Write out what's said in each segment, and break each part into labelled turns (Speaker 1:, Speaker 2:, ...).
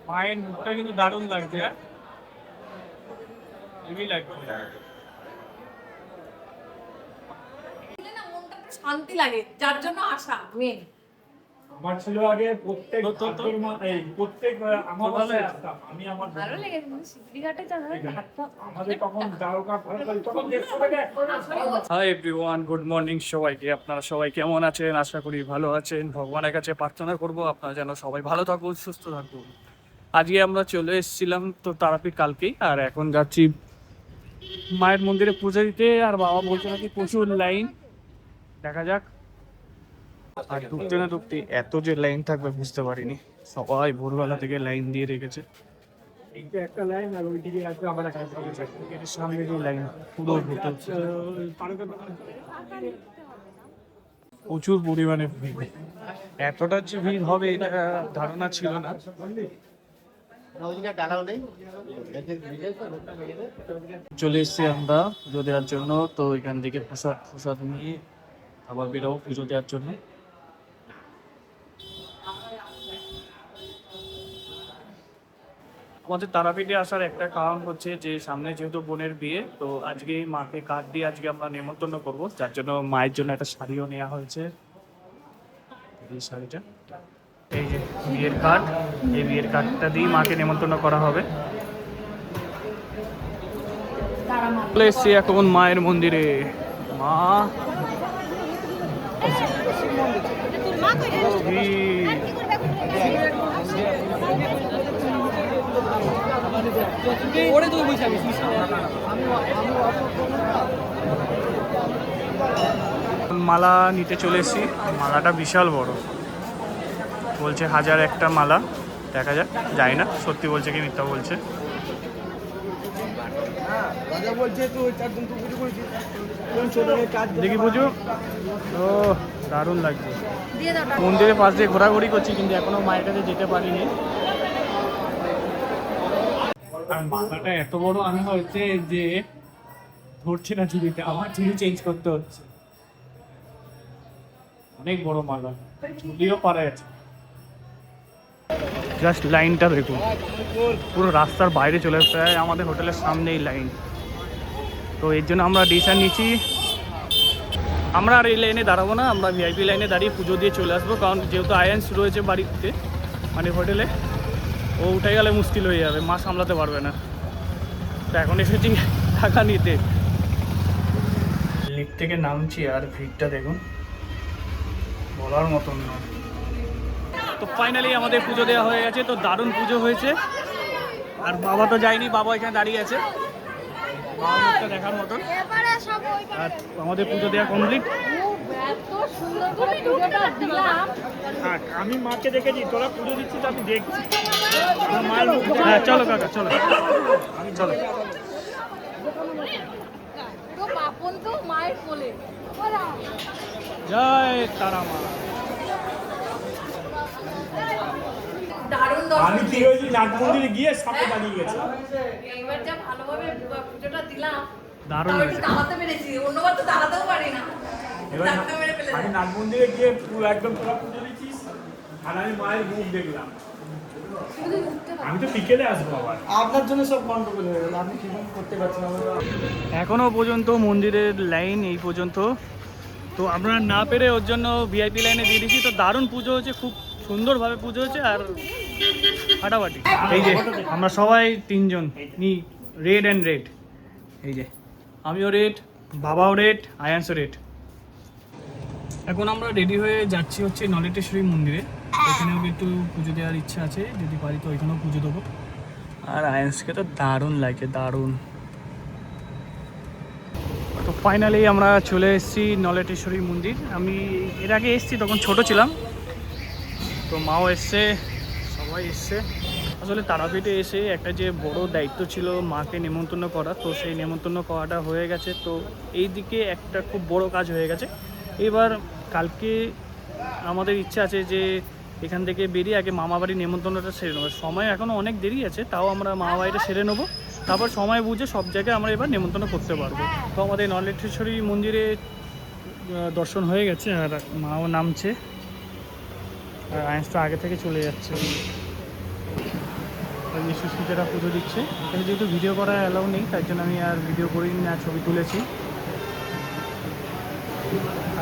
Speaker 1: মায়ের মুখটা কিন্তু দারুণ লাগছে, হেভি লাগছে।
Speaker 2: শান্তি লাগে, যার জন্য আসা মেন।
Speaker 1: আমার ছিল আগে প্রত্যেক আমাবস্যায় আসতাম। আমি আমার
Speaker 2: ভালো লেগে সিদ্ধিঘাটে
Speaker 1: আমাদের তখন দ্বারকা তখন হাই এভরিওয়ান, গুড মর্নিং সবাইকে। আপনারা সবাই কেমন আছেন? আশা করি ভালো আছেন। ভগবানের কাছে প্রার্থনা করব আপনারা যেন সবাই ভালো থাকুন, সুস্থ থাকুন। আজকে আমরা চলে এসেছিলাম তো তারাপীঠ কালকেই, আর এখন যাচ্ছি মায়ের মন্দিরে পুজো দিতে। আর বাবা বলছে নাকি প্রচুর লাইন, দেখা যাক। আর ঢুকতে না ঢুকতে এত যে লাইন থাকবে বুঝতে পারিনি। সবাই ভোরবেলা থেকে লাইন দিয়ে রেখেছে। এইটা একটা লাইন, আর ওইদিকে আছে আবার একটা সামনে যে লাইন পুরো প্রচুর পরিমাণে ভিড়। এতটা যে ভিড় হবে এটা ধারণা ছিল না। চলে এসছি আমরা পুজো দেওয়ার জন্য। তো এখান থেকে প্রসাদ নিয়ে আবার বেরোবো পুজো দেওয়ার জন্য। আমাদের তারাপীঠে আসার একটা কারণ হচ্ছে যে সামনে যেহেতু বোনের বিয়ে, তো আজকে মাকে কার্ড দিয়ে আজকে আমরা নেমন্তন্ন করবো, যার জন্য মায়ের জন্য একটা শাড়িও নেওয়া হয়েছে। এই শাড়িটা, এই যে বিয়ের কার্ড, এই বিয়ের কার্ডটা দিয়ে মাকে নেমন্তন্ন করা হবে। চলে এসছি এখন মায়ের মন্দিরে। মা মালা নিতে চলে এসেছি। মালাটা বিশাল বড়, বলছে 1001টা মালা। দেখা যাক, যাই না সত্যি বলছে কি মিথ্যা বলছে। দেখি পুজো, ও দারুণ লাগছে। মন্দিরের পাশ দিয়ে ঘোরাঘুরি করছি, কিন্তু এখনো মায়ের কাছে যেতে পারিনি। আর মালাটা এত বড় আমি হচ্ছে যে ধরছে না ঝুড়িতে, আমার ঝুড়ি চেঞ্জ করতে হচ্ছে। অনেক বড় মালা, ঝুলিও পারা আছে। জাস্ট লাইনটা দেখুন, পুরো রাস্তার বাইরে চলে আসছে, আমাদের হোটেলের সামনেই লাইন। তো এর জন্য আমরা ডিসিশন নিচ্ছি আমরা আর এই লাইনে দাঁড়াবো না, আমরা ভিআইপি লাইনে দাঁড়িয়ে পুজো দিয়ে চলে আসবো। কারণ যেহেতু আয়ান্স রয়েছে বাড়িতে, মানে হোটেলে, ও উঠে গেলে মুশকিল হয়ে যাবে, মা সামলাতে পারবে না। তো এখন এসেছি টাকা নিতে। লিফট থেকে নামছি আর ভিড়টা দেখুন, বলার মতন নয়। তো ফাইনালি আমাদের পুজো দেওয়া হয়ে গেছে। তো দারুণ পুজো হয়েছে। আর বাবা তো যায়নি, বাবা এখানে দাঁড়িয়ে আছে, বাবা মুখটা দেখার মতন। আর আমাদের পুজো দেওয়া কমপ্লিট। আমি মাকে দেখেছি, তোরা পুজো দিচ্ছিস আমি দেখছি। হ্যাঁ চলো কাকা, চলো চলো। জয় তারা মা। আমি কি হয়েছি, নাট মন্দিরে গিয়ে সাপে দাঁড়িয়ে গেছে।
Speaker 2: এইবার যা ভালোভাবে পুজোটা দিলাম,
Speaker 1: দারুণ হয়েছে।
Speaker 2: দাঁড়াতে পেরেছি, অন্যবার তো দাঁড়াতেও পারি না।
Speaker 1: আমি নাট মন্দিরে গিয়ে পুরো একদম তোরা পুজো দিচ্ছিস, আর আমি মায়ের মুখ দেখলাম। আমি তো বিকেলে আসবো আবার।
Speaker 3: আপনার জন্য সব গন্ডগোল হয়ে গেল, আপনি কি করতে পারছেন না।
Speaker 1: এখনো পর্যন্ত মন্দিরের লাইন এই পর্যন্ত, তো আমরা না পেরে ওর জন্য ভিআইপি লাইনে দিয়ে দিচ্ছি। তো দারুণ পুজো হয়েছে, খুব সুন্দরভাবে পুজো হয়েছে। আর ফাটাফাটি, এই যে আমরা সবাই তিনজন রেড অ্যান্ড রেড। এই যে আমিও রেড, বাবাও রেড, আয়ান্সও রেড। এখন আমরা রেডি হয়ে যাচ্ছি হচ্ছে নলেটেশ্বরী মন্দিরে। এখানেও একটু পুজো দেওয়ার ইচ্ছা আছে, যদি পারি তো ওইখানেও পুজো দেবো। আর আয়ান্সকে তো দারুণ লাগছে, দারুণ। তো ফাইনালি আমরা চলে এসেছি নলেটেশ্বরী মন্দির। আমি এর আগে এসেছি, তখন ছোট ছিলাম। তো মাও এসছে, সবাই এসছে। আসলে তারাপীঠে এসে একটা যে বড় দায়িত্ব ছিল মাকে নেমন্তন্ন করা, তো সেই নেমন্তন্ন করাটা হয়ে গেছে। তো এই দিকে একটা খুব বড় কাজ হয়ে গেছে। এবার কালকে আমাদের ইচ্ছা আছে যে এখান থেকে বেরিয়ে আগে মামাবাড়ির নেমন্তন্নটা সেরে নেবো। সময় এখনও অনেক দেরি আছে, তাও আমরা মামাবাড়িটা সেরে নেবো। তারপর সময় বুঝে সব জায়গায় আমরা এবার নেমন্তন্ন করতে পারবো। তো আমাদের নলেশ্বরী মন্দিরে দর্শন হয়ে গেছে, আর মাও নামছে, আর আয়েস তো আগে থেকে চলে যাচ্ছে। সুস্মিতারা পুজো দিচ্ছে। এখানে যেহেতু ভিডিও করা অ্যালাউ নেই, তাই জন্য আমি আর ভিডিও করিনি না, ছবি তুলেছি।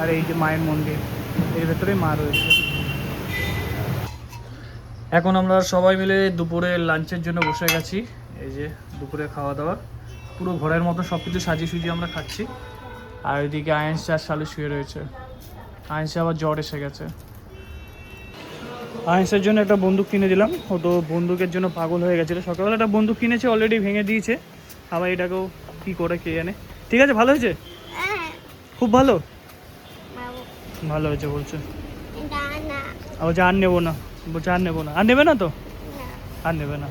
Speaker 1: আর এই যে মায়ের মন্দির, এর ভেতরেই মা রয়েছে। এখন আমরা সবাই মিলে দুপুরে লাঞ্চের জন্য বসে গেছি। এই যে দুপুরে খাওয়া দাওয়া পুরো ঘরের মতো সব কিছু সাজিয়ে সুজিয়ে আমরা খাচ্ছি। আর এদিকে আয়েন্স আর শালু শুয়ে রয়েছে। আয়েন্সে আবার জ্বর এসে গেছে। আয়েন্সের জন্য একটা বন্দুক কিনে দিলাম, ও তো বন্দুকের জন্য পাগল হয়ে গেছিলো। সকালবেলা একটা বন্দুক কিনেছে, অলরেডি ভেঙে দিয়েছে, আবার এটাকেও কী করে কে জানে। ঠিক আছে, ভালো হয়েছে, খুব ভালো, ভালো হয়েছে বলছে। আবার আর নেবো না, বলছে আর নেবো না। আর নেবে না তো, আর নেবে না।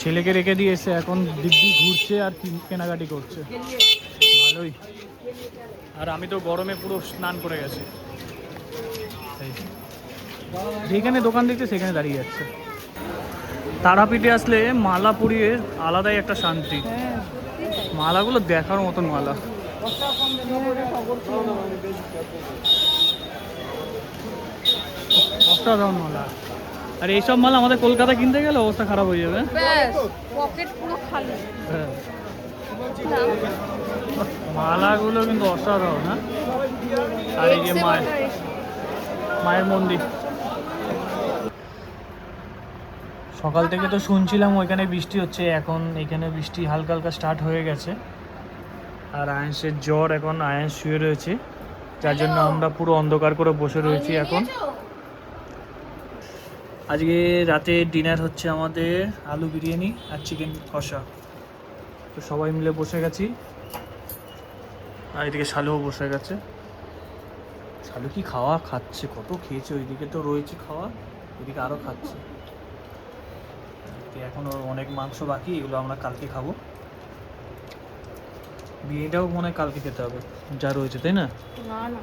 Speaker 1: ছেলেকে রেখে দিয়ে এসে এখন দিব্যি ঘুরছে আর কেনাকাটি করছে, ভালোই। আর আমি তো গরমে পুরো স্নান করে গেছি, যেখানে দোকান দেখছে সেখানে দাঁড়িয়ে যাচ্ছে। তারাপীঠে আসলে মালা পরিয়ে আলাদাই একটা শান্তি। মালাগুলো দেখার মতন মালা। অসাধারণ মালা। আর এইসব মালা আমাদের কলকাতা কিনতে গেলে অবস্থা খারাপ হয়ে যাবে।
Speaker 2: পকেট পুরো খালি।
Speaker 1: হ্যাঁ, মালাগুলো কিন্তু অসাধারণ। হ্যাঁ, আর এই যে মায়ের মন্দির। সকাল থেকে তো শুনছিলাম ওইখানে বৃষ্টি হচ্ছে, এখন এখানে বৃষ্টি হালকা হালকা স্টার্ট হয়ে গেছে। আর আয়েন্সের জ্বর, এখন আয়েন্স শুয়ে রয়েছে, যার জন্য আমরা পুরো অন্ধকার করে বসে রয়েছি এখন। আজকে রাতে ডিনার হচ্ছে আমাদের আলু বিরিয়ানি আর চিকেন কষা। তো সবাই মিলে বসে গেছি। আর এদিকে শালুও বসে গেছে। শালু কি খাওয়া খাচ্ছে, কত খেয়েছে। ওইদিকে তো রয়েছে খাওয়া, এদিকে আরও খাচ্ছে। এখনও অনেক মাংস বাকি, এগুলো আমরা কালকে খাবো। বিরিয়ানিটাও মনে হয় কালকে খেতে হবে, যা রয়েছে, তাই না?
Speaker 2: না না